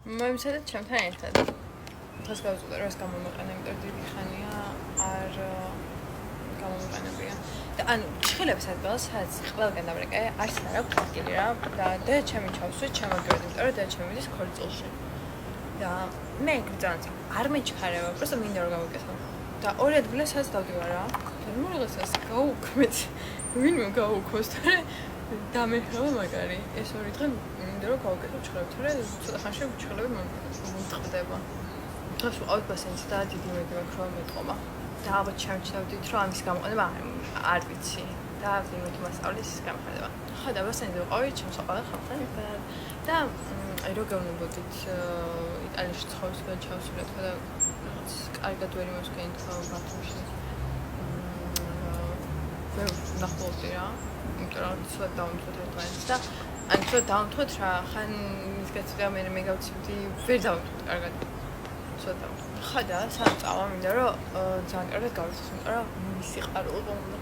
მომიცადეთ ჩემთან ერთად. დღეს გავუწევთ რომ ეს გამომეყენე, იმიტომ რომ დიდი ხანია არ გამომეყენებია. და ანუ ჭხილების ადგილას, სადაც ყველგან დავრეკე, არც არ აქვს ადგილი რა. და დედა ჩემი ჩავსვით, ჩემაგრად, იმიტომ რომ დედა ჩემი მიდის ქორწილში. და მე ძალიან არ მეჩქარება, просто მინდა რომ გავუკეთო. და ორი ადგილი სადაც დავდივარ რა. და ნუ რაღაცას გავუქმეთ. ვინმე გაუქოს და დამეხრობა მაგარი. ეს ორი დღე მინდა რომ გავუკეთო ჭხილები, თორე ცოტა ხანში ჭხილები მომწყდება. დღეს ვიყავით ბასენში და დიდი მედი მაქვს რომ მეტყობა. და ალბათ ჩავჩნევდით რომ ამის გამოყენება არ ვიცი. და ვინმე მასწავლის გამხდება. ხა და ბასენში ვიყავით ჩემს ყველა ხალხთან ერთად და აი რო გეუბნებოდით იტალიაში ცხოვრების გადაჭრა ჩავსულეთ და კარგად ვერ იმოსკენით ბათუმში. ვერ ნახულობდი რა. იმიტომ რომ ცოტა დავამტვით ერთმანეთს და ან ცოტა დავამტვით რა, ხან ის გაწევდა მე გავცივდი, ვერ დავამტვით კარგად. ცოტა. ხა და საწავა მინდა რომ ძალიან კარგად გავიცეს, იმიტომ რომ მისი ყარულობა უნდა.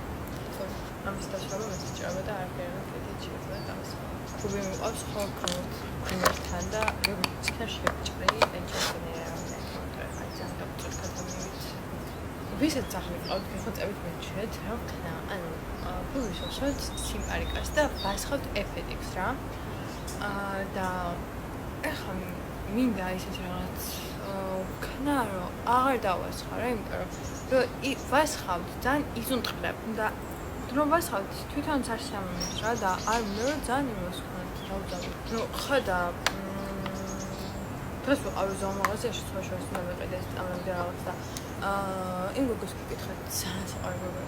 ამის დასრულება მეცჭრება და არაფერი არ შეიძლება დამის. გუბი მიყვავს ხოლმე იმერთან და როგორ შეჭრე ენჩენერა ვისაც სახელი ყავთ გეხოცებით მეჩვეთ რა ვქნა ანუ ფულის სიმპარიკას და ვასხავთ FedEx რა და ეხლა მინდა ისეთ რაღაც ვქნა რომ აღარ დავასხავ რა იმიტომ რომ ვასხავთ ძალიან იზუნტყრებ და რომ ვასხავთ თვითონაც არ შემომდის რა და არ მინდა რომ ძალიან იმოსხმოთ დავძაბოთ ნუ ხა და დღეს ვიყავი ზომაღაზიაში სხვაშორის უნდა მეყიდე ეს წამამდე რაღაც და იმ გოგოს გიკითხეთ ძალიან საყვარელია.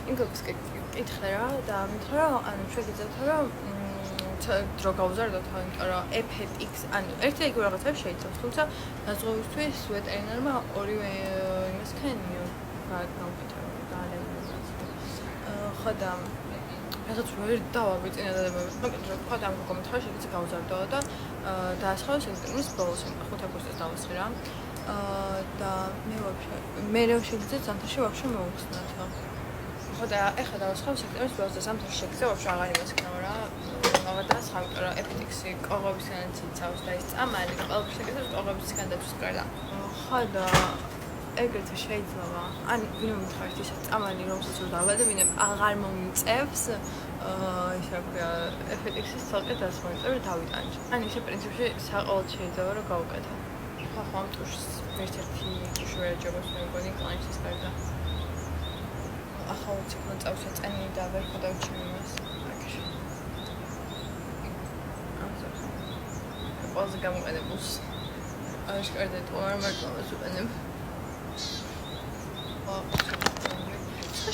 იმ გოგოს გიკითხე რა და მითხრა რომ ანუ შეგიძლიათ რომ დრო გავზარდოთ, იმიტომ რომ FedEx ანუ ერთი ეგ რაღაცებს შეიძლება, თუმცა საზღვაოსთვის ვეტერინარმა ორივე იმას ქენიო გავუკეთე და ხო და რაღაც ვერ დავაბეწინა და მაგრამ ხო და ამ გოგომ მითხრა შეგიძლიათ გავზარდო და დაასხავოს სექტემბრის ბოლოს 5 აგვისტოს დავასხი რა. და მე რა შეგიძლიათ ზამთარში ვაფშე მოვხსნათ. ხო და ეხლა დავასხავ სექტემბრის ბოლოს და ზამთარში შეგიძლიათ ვაფშე აღარ იმასქნაო რა. აღარ დაასხავ, იმიტომ რომ FedEx-ი ყოღებისგან ციცავს და ის წამალი ყველაფერს შეგიძლიათ ყოღებისგან დაწვის გარდა. ხო და ეგრეთვე შეიძლება. ან ვინმე მითხარით ისე წამალი რომელსაც რომ დავადებინებ აღარ მომიწევს ისე ქვია FedEx-ის ცალკე დასვენწები დავიტანჯ. ან ისე პრინციპში საყოველთაოდ შეიძლება რომ გავუკეთო. ახლა ამ ტუშს ერთ-ერთი ტუში ვერ ეჯობოს მე მგონი კლაინტის გარდა. ახლა უცებ მოწავსე წენი და ვერ ხოდავჩი იმას. აკეში. ყველაზე გამოყენებულს აშკარდეთ ვარ მარტოს უყენებ.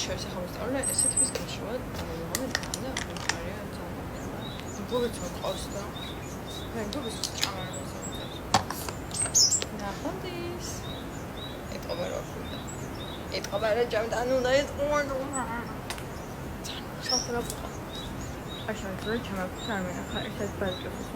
შეიძლება ახლა ესეთ ვის გაშუა მომენტი და მომხარია ძალიან. გოგოც მოყავს და მე გოგოს ჩამარავს. ნახონდის. ეთყობა რა ხუდა. ეთყობა რა ჯამდან უნდა ეთყობა. საერთოდ არ შეიძლება ჩამაგდო არ მე ახლა ესეთ ბაზრებს.